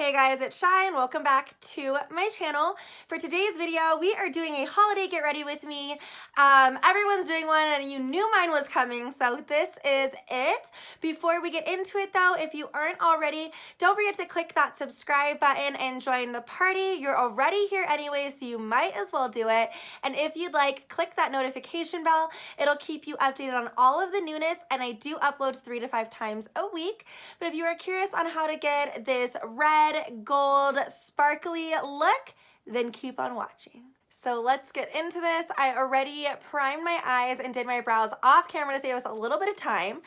Hey guys, it's Shy and welcome back to my channel. For today's video, we are doing a holiday get ready with me. Everyone's doing one and you knew mine was coming, so this is it. Before we get into it though, if you aren't already, don't forget to click that subscribe button and join the party. You're already here anyway, so you might as well do it. And if you'd like, click that notification bell. It'll keep you updated on all of the newness, and I do upload 3 to 5 times a week. But if you are curious on how to get this red, gold, sparkly look, then keep on watching. So let's get into this. I already primed my eyes and did my brows off camera to save us a little bit of time.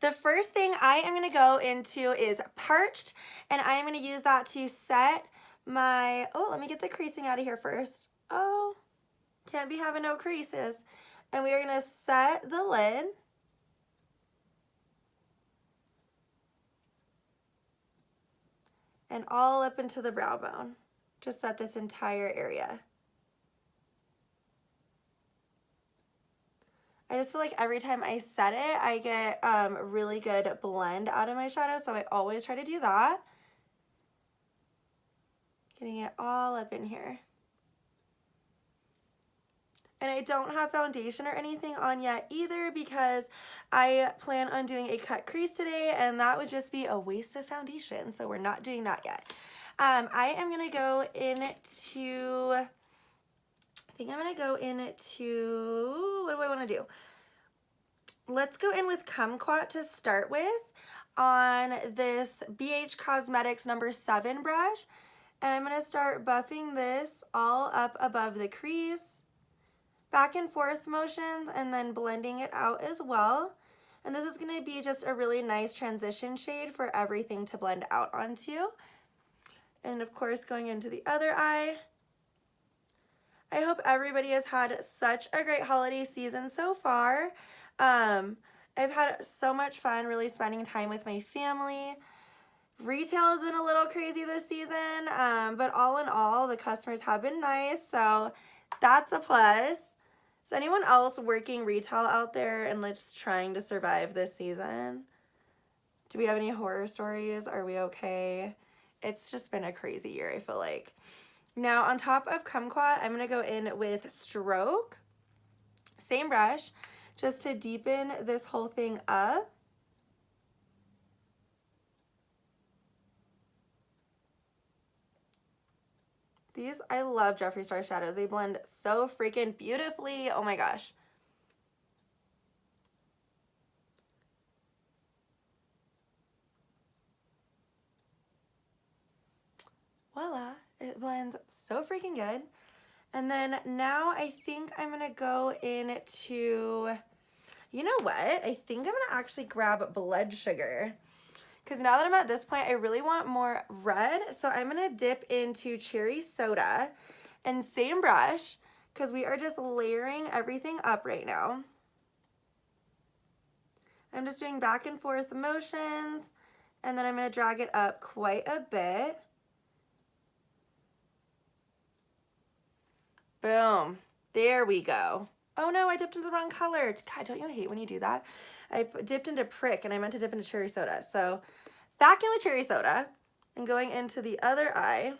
The first thing I am going to go into is Parched, and I am going to use that to set my, let me get the creasing out of here first. Oh, can't be having no creases. And we are going to set the lid. And all up into the brow bone. Just set this entire area. I just feel like every time I set it, I get a really good blend out of my shadow, so I always try to do that. Getting it all up in here. And I don't have foundation or anything on yet either because I plan on doing a cut crease today, and that would just be a waste of foundation, so we're not doing that yet. I am going to go into, I think I'm going to go into, what do I want to do? Let's go in with Kumquat to start with on this BH Cosmetics number 7 brush. And I'm going to start buffing this all up above the crease. Back and forth motions and then blending it out as well. And this is going to be just a really nice transition shade for everything to blend out onto. And of course going into the other eye. I hope everybody has had such a great holiday season so far. I've had so much fun really spending time with my family. Retail has been a little crazy this season, but all in all, the customers have been nice, so that's a plus. Is anyone else working retail out there and just trying to survive this season? Do we have any horror stories? Are we okay? It's just been a crazy year, I feel like. Now, on top of Kumquat, I'm going to go in with Stroke. Same brush, just to deepen this whole thing up. These, I love Jeffree Star shadows. They blend so freaking beautifully. Oh my gosh. Voila. It blends so freaking good. And then now I think I'm going to go into, you know what? I think I'm going to actually grab blood sugar. Because now that I'm at this point, I really want more red. So I'm going to dip into cherry soda and same brush because we are just layering everything up right now. I'm just doing back and forth motions, and then I'm going to drag it up quite a bit. Boom. There we go. Oh no, I dipped into the wrong color. God, don't you hate when you do that? I dipped into Prick and I meant to dip into cherry soda. So back in with cherry soda and going into the other eye.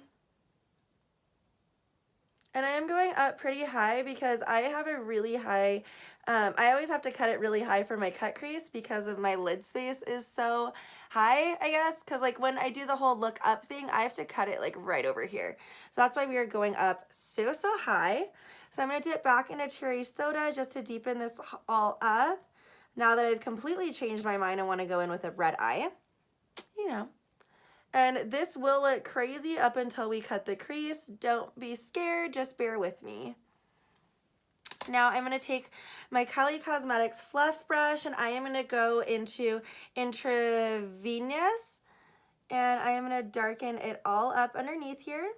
And I am going up pretty high because I have a really high, I always have to cut it really high for my cut crease because of my lid space is so high, I guess. Because like when I do the whole look up thing, I have to cut it like right over here. So that's why we are going up so high. So I'm going to dip back into cherry soda just to deepen this all up. Now that I've completely changed my mind, I want to go in with a red eye, you know. And this will look crazy up until we cut the crease. Don't be scared, just bear with me. Now I'm going to take my Kylie Cosmetics fluff brush and I am going to go into Intravenous and I am going to darken it all up underneath here.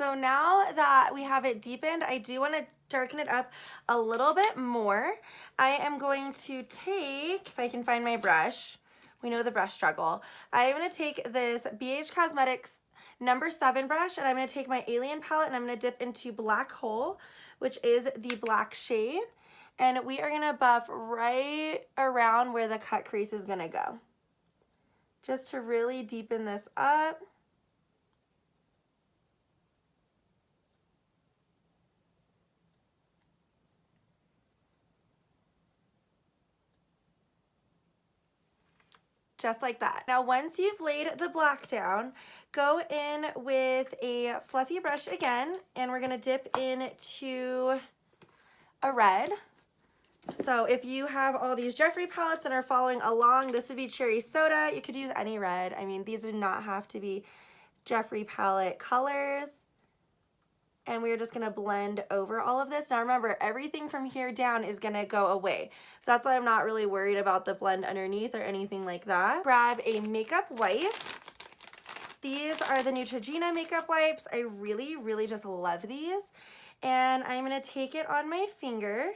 So now that we have it deepened, I do want to darken it up a little bit more. I am going to take, if I can find my brush, we know the brush struggle. I am going to take this BH Cosmetics number 7 brush and I'm going to take my Alien palette and I'm going to dip into Black Hole, which is the black shade. And we are going to buff right around where the cut crease is going to go. just to really deepen this up. Just like that. Now once you've laid the black down, go in with a fluffy brush again, and we're gonna dip into a red. So if you have all these Jeffree palettes and are following along, this would be cherry soda. You could use any red. I mean, these do not have to be Jeffree palette colors. And we're just gonna blend over all of this. Now remember, everything from here down is gonna go away. So that's why I'm not really worried about the blend underneath or anything like that. Grab a makeup wipe. These are the Neutrogena makeup wipes. I really, really just love these. And I'm gonna take it on my finger,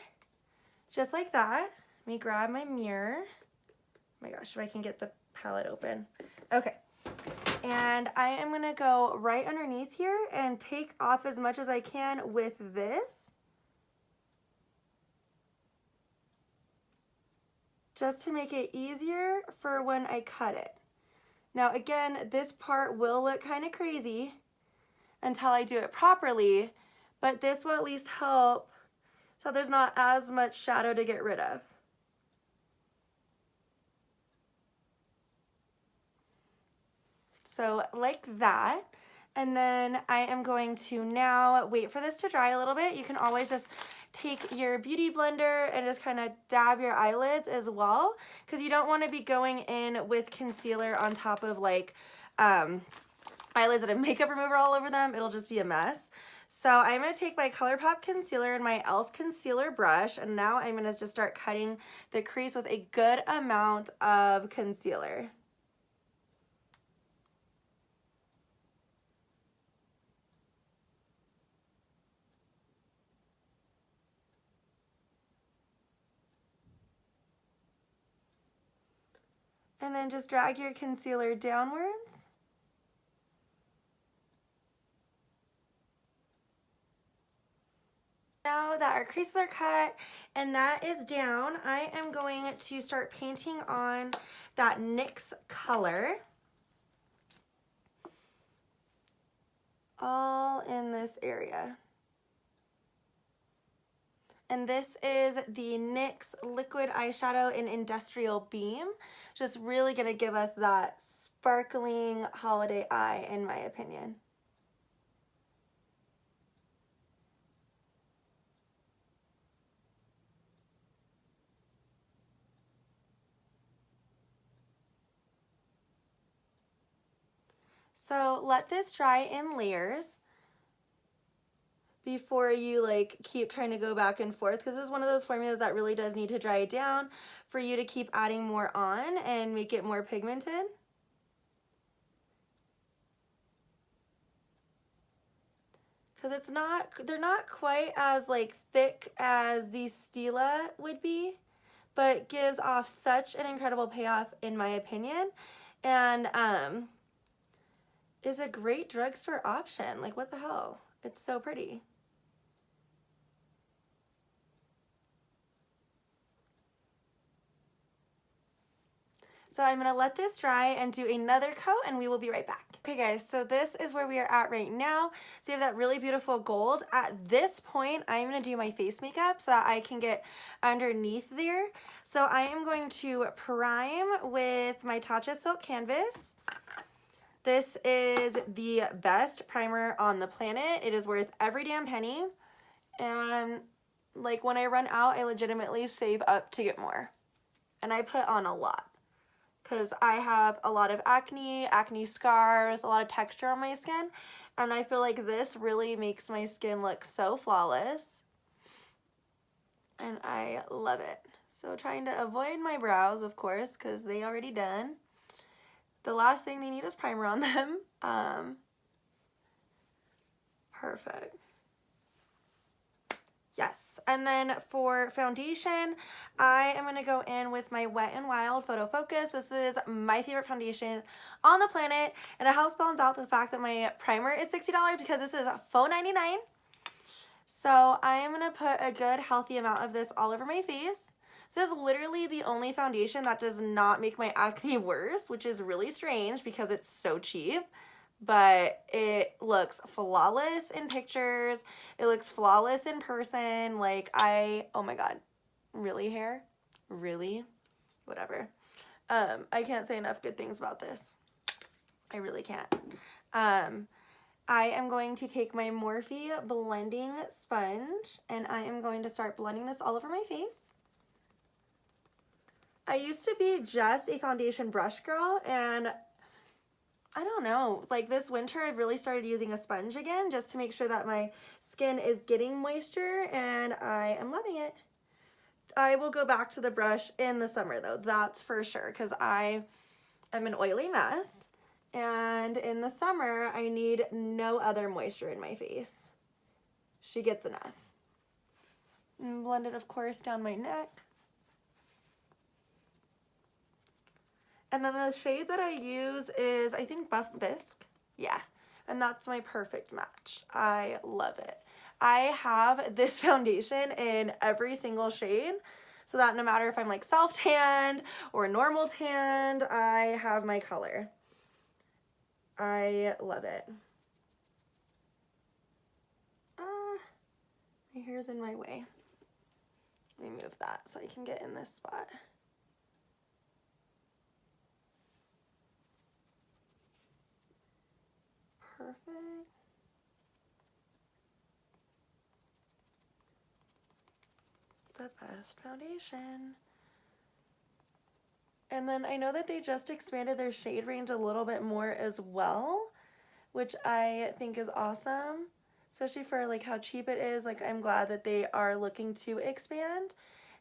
just like that. Let me grab my mirror. Oh my gosh, if I can get the palette open. Okay. And I am gonna go right underneath here and take off as much as I can with this, just to make it easier for when I cut it. Now again, this part will look kind of crazy until I do it properly, but this will at least help so there's not as much shadow to get rid of. So like that. And then I am going to now wait for this to dry a little bit. You can always just take your beauty blender and just kind of dab your eyelids as well, because you don't want to be going in with concealer on top of like eyelids that have makeup remover all over them. It'll just be a mess. So I'm going to take my ColourPop concealer and my e.l.f. concealer brush, and now I'm going to just start cutting the crease with a good amount of concealer. And then just drag your concealer downwards. Now that our creases are cut and that is down, I am going to start painting on that NYX color. All in this area. And this is the NYX Liquid Eyeshadow in Industrial Beam. Just really gonna give us that sparkling holiday eye, in my opinion. So let this dry in layers before you like keep trying to go back and forth, because this is one of those formulas that really does need to dry down for you to keep adding more on and make it more pigmented. Because it's not, they're not quite as like thick as the Stila would be, but gives off such an incredible payoff, in my opinion, and is a great drugstore option. Like, what the hell? It's so pretty. So I'm gonna let this dry and do another coat, and we will be right back. Okay guys, so this is where we are at right now. So you have that really beautiful gold. At this point, I'm gonna do my face makeup so that I can get underneath there. So I am going to prime with my Tatcha Silk Canvas. This is the best primer on the planet. It is worth every damn penny. And like when I run out, I legitimately save up to get more. And I put on a lot, because I have a lot of acne scars, a lot of texture on my skin, and I feel like this really makes my skin look so flawless, and I love it. So trying to avoid my brows, of course, because they already done. The last thing they need is primer on them. Perfect. Yes, and then for foundation, I am going to go in with my Wet n Wild Photo Focus. This is my favorite foundation on the planet, and it helps balance out the fact that my primer is $60 because this is $4.99. So I am going to put a good healthy amount of this all over my face. This is literally the only foundation that does not make my acne worse, which is really strange because it's so cheap. But it looks flawless in pictures. It looks flawless in person. Like oh my God, really hair? Really? Whatever. I can't say enough good things about this. I really can't. I am going to take my Morphe blending sponge and I am going to start blending this all over my face. I used to be just a foundation brush girl, and I don't know, like this winter I've really started using a sponge again just to make sure that my skin is getting moisture, and I am loving it. I will go back to the brush in the summer though, that's for sure, because I am an oily mess, and in the summer I need no other moisture in my face. She gets enough. And blend it, of course, down my neck. And then the shade that I use is, I think, Buff Bisque. Yeah, and that's my perfect match. I love it. I have this foundation in every single shade, so that no matter if I'm like self-tanned or normal tanned, I have my color. I love it. My hair's in my way. Let me move that so I can get in this spot. Perfect. The best foundation. And then I know that they just expanded their shade range a little bit more as well, which I think is awesome, especially for like how cheap it is. Like, I'm glad that they are looking to expand,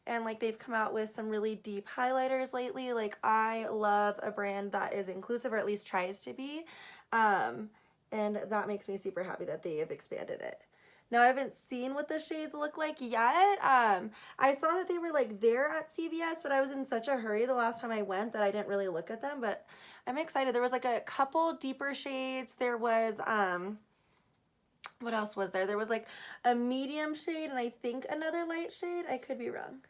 and like they've come out with some really deep highlighters lately. Like, I love a brand that is inclusive, or at least tries to be. And that makes me super happy that they have expanded it. Now, I haven't seen what the shades look like yet. I saw that they were like there at CVS, but I was in such a hurry the last time I went that I didn't really look at them, but I'm excited. There was like a couple deeper shades. There was, what else was there? There was like a medium shade and I think another light shade. I could be wrong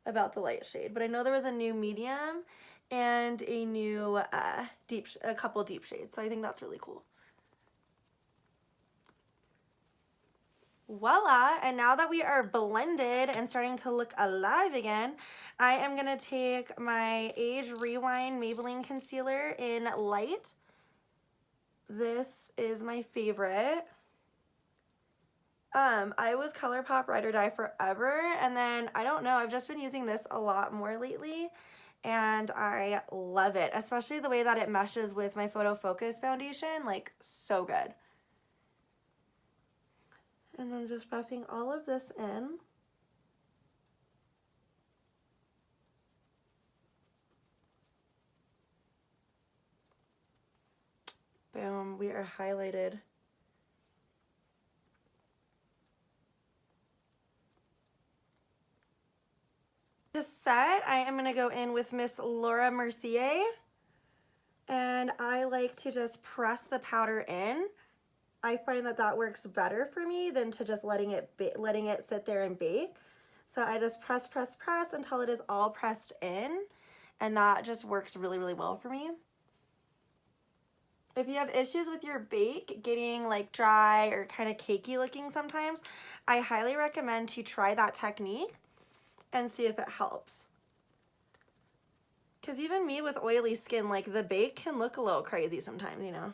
about the light shade, but I know there was a new medium and a new a couple deep shades. So I think that's really cool. Voila, and now that we are blended and starting to look alive again, I am gonna take my Age Rewind Maybelline Concealer in Light. This is my favorite. I was ColourPop Ride or Die forever, and then, I don't know, I've just been using this a lot more lately, and I love it, especially the way that it meshes with my Photo Focus foundation, like, so good. And then just buffing all of this in. Boom, we are highlighted. To set, I am gonna go in with Miss Laura Mercier. And I like to just press the powder in. I find that that works better for me than to just letting it sit there and bake. So I just press, press, press until it is all pressed in, and that just works really, really well for me. If you have issues with your bake getting like dry or kind of cakey looking sometimes, I highly recommend to try that technique and see if it helps. Because even me with oily skin, like the bake can look a little crazy sometimes, you know.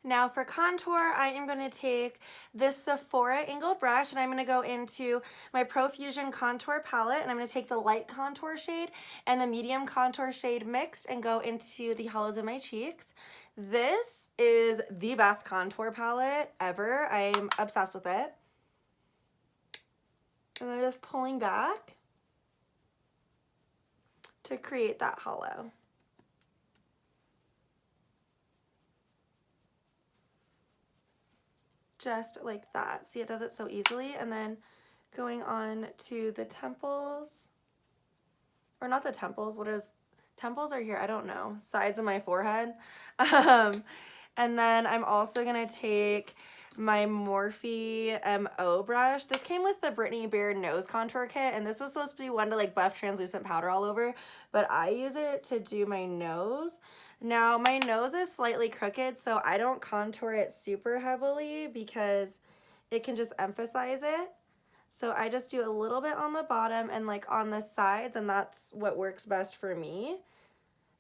Now for contour, I am going to take this Sephora angled brush and I'm going to go into my Profusion contour palette, and I'm going to take the light contour shade and the medium contour shade mixed and go into the hollows of my cheeks. This is the best contour palette ever. I'm obsessed with it. And I'm just pulling back to create that hollow. Just like that. See, it does it so easily. And then going on to the temples, or not the temples, what is temples are here, I don't know, sides of my forehead. And then I'm also gonna take my Morphe MO brush. This came with the Brittany Beard nose contour kit, and this was supposed to be one to like buff translucent powder all over, but I use it to do my nose. Now my nose is slightly crooked, so I don't contour it super heavily because it can just emphasize it. So I just do a little bit on the bottom and like on the sides, and that's what works best for me.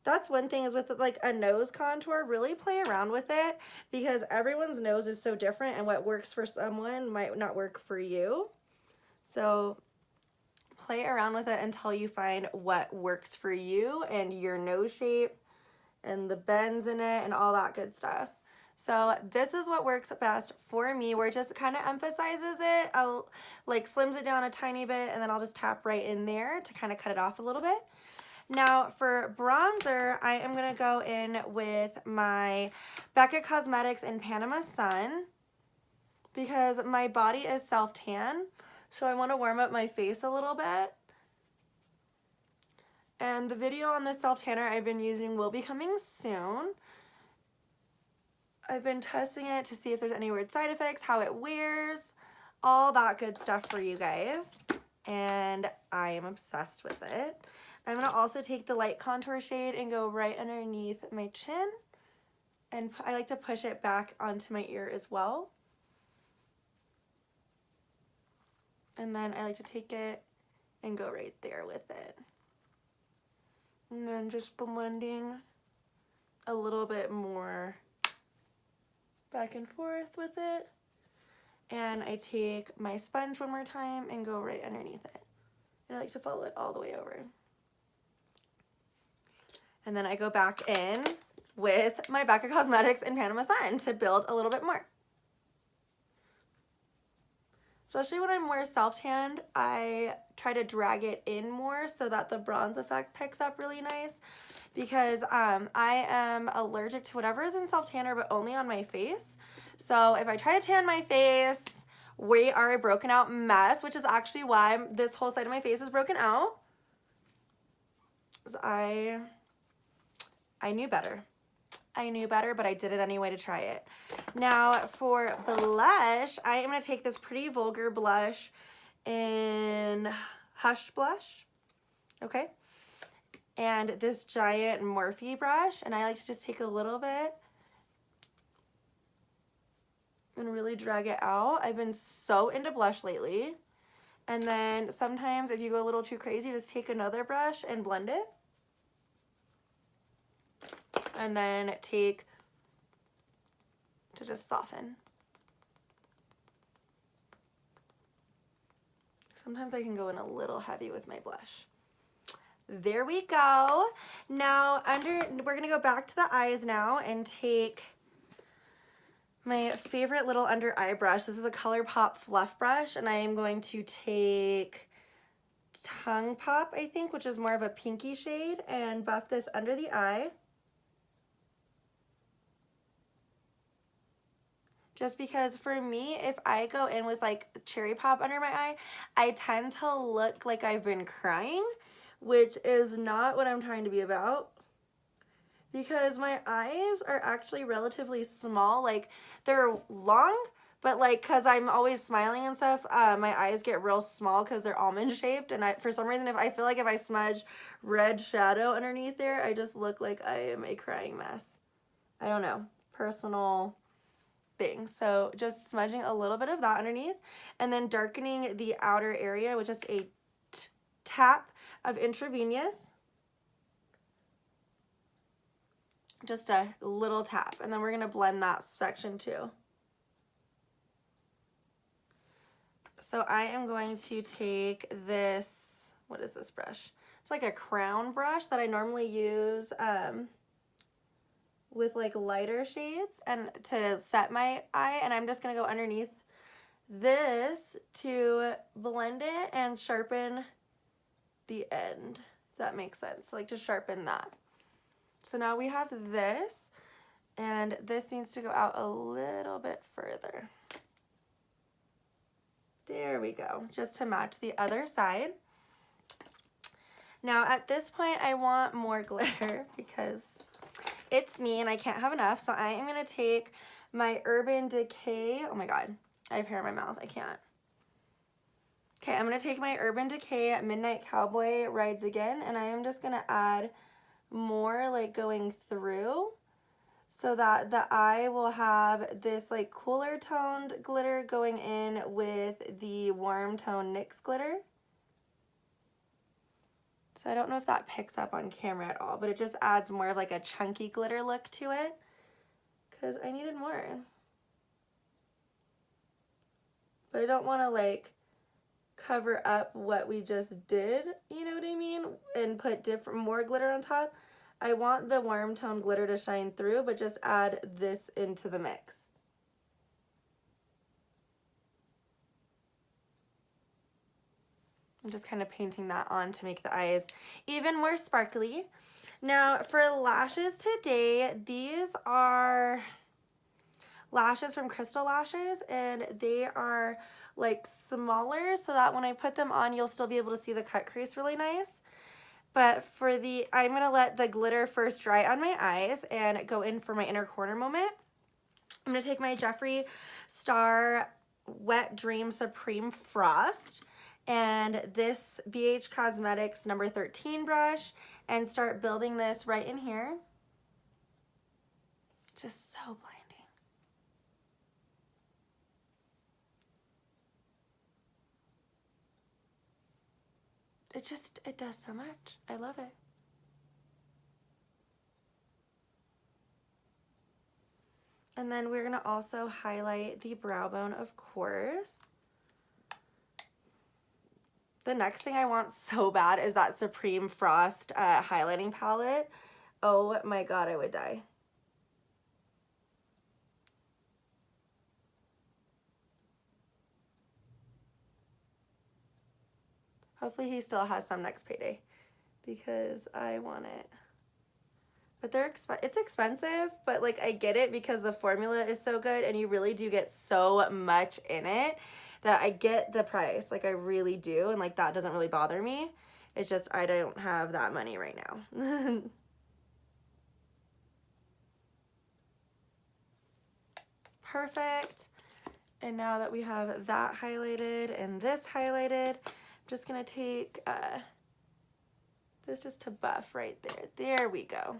That's one thing is with like a nose contour, really play around with it because everyone's nose is so different and what works for someone might not work for you. So play around with it until you find what works for you and your nose shape and the bends in it and all that good stuff. So this is what works best for me, where it just kind of emphasizes it. I'll like slims it down a tiny bit and then I'll just tap right in there to kind of cut it off a little bit. Now for bronzer, I am going to go in with my Becca Cosmetics in Panama Sun because my body is self-tan, so I want to warm up my face a little bit. And the video on this self-tanner I've been using will be coming soon. I've been testing it to see if there's any weird side effects, how it wears, all that good stuff for you guys. And I am obsessed with it. I'm going to also take the light contour shade and go right underneath my chin. And I like to push it back onto my ear as well. And then I like to take it and go right there with it. And then just blending a little bit more back and forth with it. And I take my sponge one more time and go right underneath it. And I like to follow it all the way over. And then I go back in with my Becca Cosmetics in Panama Sun to build a little bit more. Especially when I'm more self-tanned, I try to drag it in more so that the bronze effect picks up really nice. Because I am allergic to whatever is in self-tanner, but only on my face. So if I try to tan my face, we are a broken out mess, which is actually why this whole side of my face is broken out. I knew better. I knew better, but I did it anyway to try it. Now for blush, I am going to take this Pretty Vulgar blush in Hush Blush. Okay. And this giant Morphe brush, and I like to just take a little bit and really drag it out. I've been so into blush lately. And then sometimes if you go a little too crazy, just take another brush and blend it. And then take to just soften. Sometimes I can go in a little heavy with my blush. There we go. Now we're gonna go back to the eyes now and take my favorite little under eye brush. This is a ColourPop Fluff Brush, and I am going to take Tongue Pop, I think, which is more of a pinky shade, and buff this under the eye. Just because for me, if I go in with like Cherry Pop under my eye, I tend to look like I've been crying, which is not what I'm trying to be about. Because my eyes are actually relatively small, like they're long, but like because I'm always smiling and stuff, my eyes get real small because they're almond shaped, and for some reason I feel like if I smudge red shadow underneath there, I just look like I am a crying mess. I don't know, personal thing. So just smudging a little bit of that underneath, and then darkening the outer area with just a tap of intravenous. Just a little tap, and then we're going to blend that section too. So I am going to take this, what is this brush? It's like a crown brush that I normally use with like lighter shades and to set my eye, and I'm just going to go underneath this to blend it and sharpen the end, if that makes sense, like to sharpen that. So now we have this, and this needs to go out a little bit further. There we go, just to match the other side. Now at this point I want more glitter because it's me and I can't have enough. So I am going to take my Urban Decay. Oh my god, I have hair in my mouth. I can't. Okay, I'm going to take my Urban Decay Midnight Cowboy Rides Again, and I am just going to add more like going through so that the eye will have this like cooler toned glitter going in with the warm tone NYX glitter. So I don't know if that picks up on camera at all, but it just adds more of like a chunky glitter look to it because I needed more. But I don't want to like cover up what we just did, you know what I mean, and put more glitter on top. I want the warm tone glitter to shine through, but just add this into the mix. I'm just kind of painting that on to make the eyes even more sparkly. Now for lashes today, these are lashes from Crystal Lashes, and they are like smaller so that when I put them on you'll still be able to see the cut crease really nice. But for the, I'm going to let the glitter first dry on my eyes and go in for my inner corner moment. I'm going to take my Jeffree Star Wet Dream Supreme Frost and this BH Cosmetics number 13 brush and start building this right in here. Just so blinding. It does so much. I love it. And then we're gonna also highlight the brow bone, of course. The next thing I want so bad is that Supreme Frost highlighting palette. Oh my god, I would die. Hopefully he still has some next payday because I want it. But it's expensive, but like I get it because the formula is so good and you really do get so much in it that I get the price. Like I really do, and like that doesn't really bother me. It's just I don't have that money right now. Perfect. And now that we have that highlighted and this highlighted, I'm just gonna take this just to buff right there. There we go.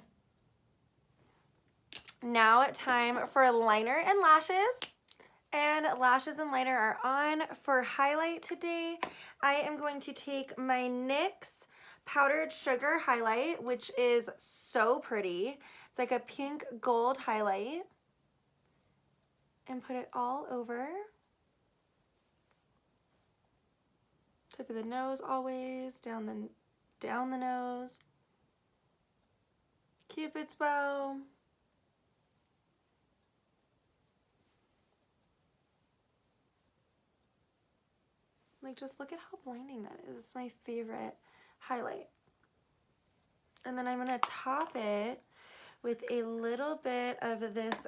Now time for liner and lashes. And lashes and liner are on. For highlight today, I am going to take my NYX Powdered Sugar highlight, which is so pretty. It's like a pink gold highlight. And put it all over. Tip of the nose always, down the nose. Cupid's bow. Like, just look at how blinding that is. It's my favorite highlight. And then I'm gonna top it with a little bit of this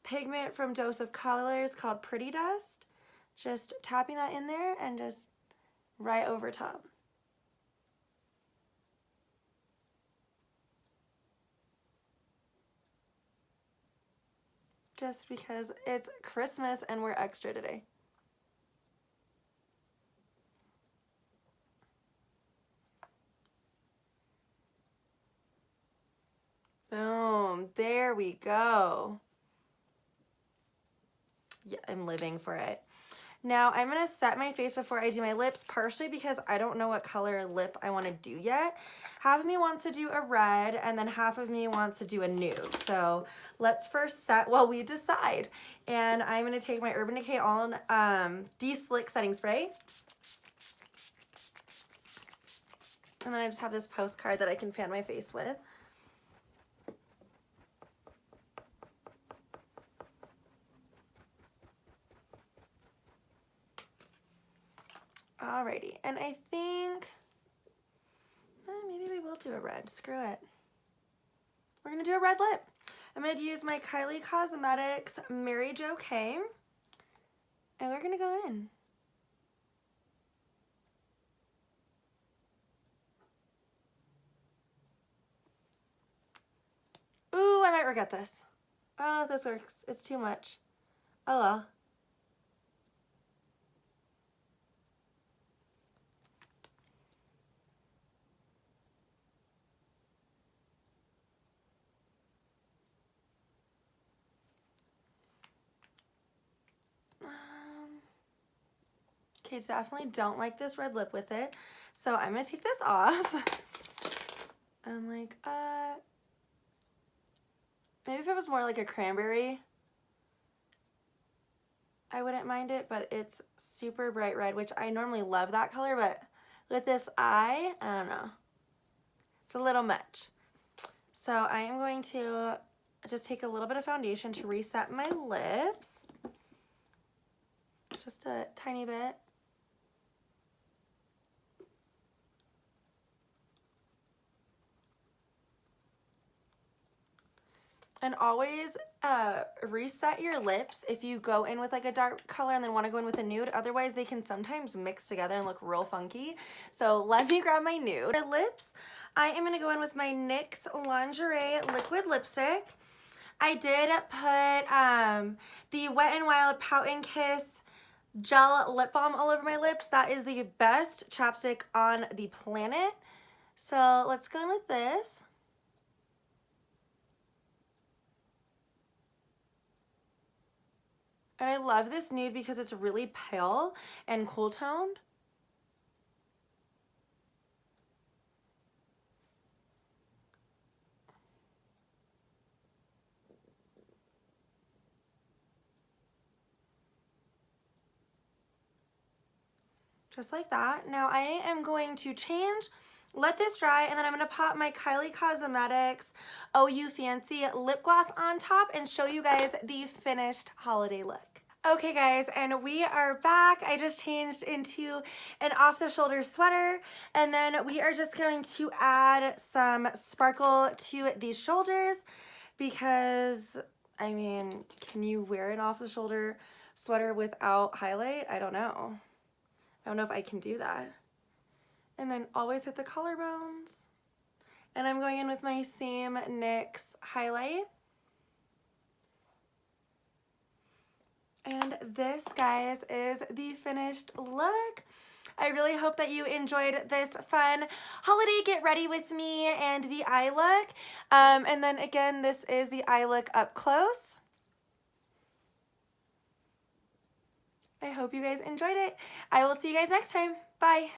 pigment from Dose of Colors called Pretty Dust. Just tapping that in there and just right over top. Just because it's Christmas and we're extra today. Boom, there we go. Yeah, I'm living for it. Now I'm gonna set my face before I do my lips, partially because I don't know what color lip I wanna do yet. Half of me wants to do a red and then half of me wants to do a nude. So let's first set, well, we decide. And I'm gonna take my Urban Decay All De-Slick Setting Spray. And then I just have this postcard that I can fan my face with. Alrighty, and I think maybe we will do a red. Screw it. We're gonna do a red lip. I'm gonna use my Kylie Cosmetics Mary Jo K, and we're gonna go in. might regret this. I don't know if this works. It's too much. Oh well. Okay, definitely don't like this red lip with it. So I'm gonna take this off. And like, maybe if it was more like a cranberry, I wouldn't mind it, but it's super bright red, which I normally love that color, but with this eye, I don't know. It's a little much. So I am going to just take a little bit of foundation to reset my lips. Just a tiny bit. And always reset your lips if you go in with like a dark color and then want to go in with a nude. Otherwise, they can sometimes mix together and look real funky. So let me grab my nude. For lips, I am going to go in with my NYX Lingerie Liquid Lipstick. I did put the Wet n Wild Pout and Kiss Gel Lip Balm all over my lips. That is the best chapstick on the planet. So let's go in with this. And I love this nude because it's really pale and cool toned. Just like that. Now I am going to change, let this dry, and then I'm going to pop my Kylie Cosmetics OU Fancy lip gloss on top and show you guys the finished holiday look. Okay guys, and we are back. I just changed into an off-the-shoulder sweater, and then we are just going to add some sparkle to these shoulders because, I mean, can you wear an off-the-shoulder sweater without highlight? I don't know. I don't know if I can do that. And then always hit the collarbones. And I'm going in with my same NYX highlight. And this, guys, is the finished look. I really hope that you enjoyed this fun holiday get ready with me and the eye look. And then again, this is the eye look up close. I hope you guys enjoyed it. I will see you guys next time. Bye.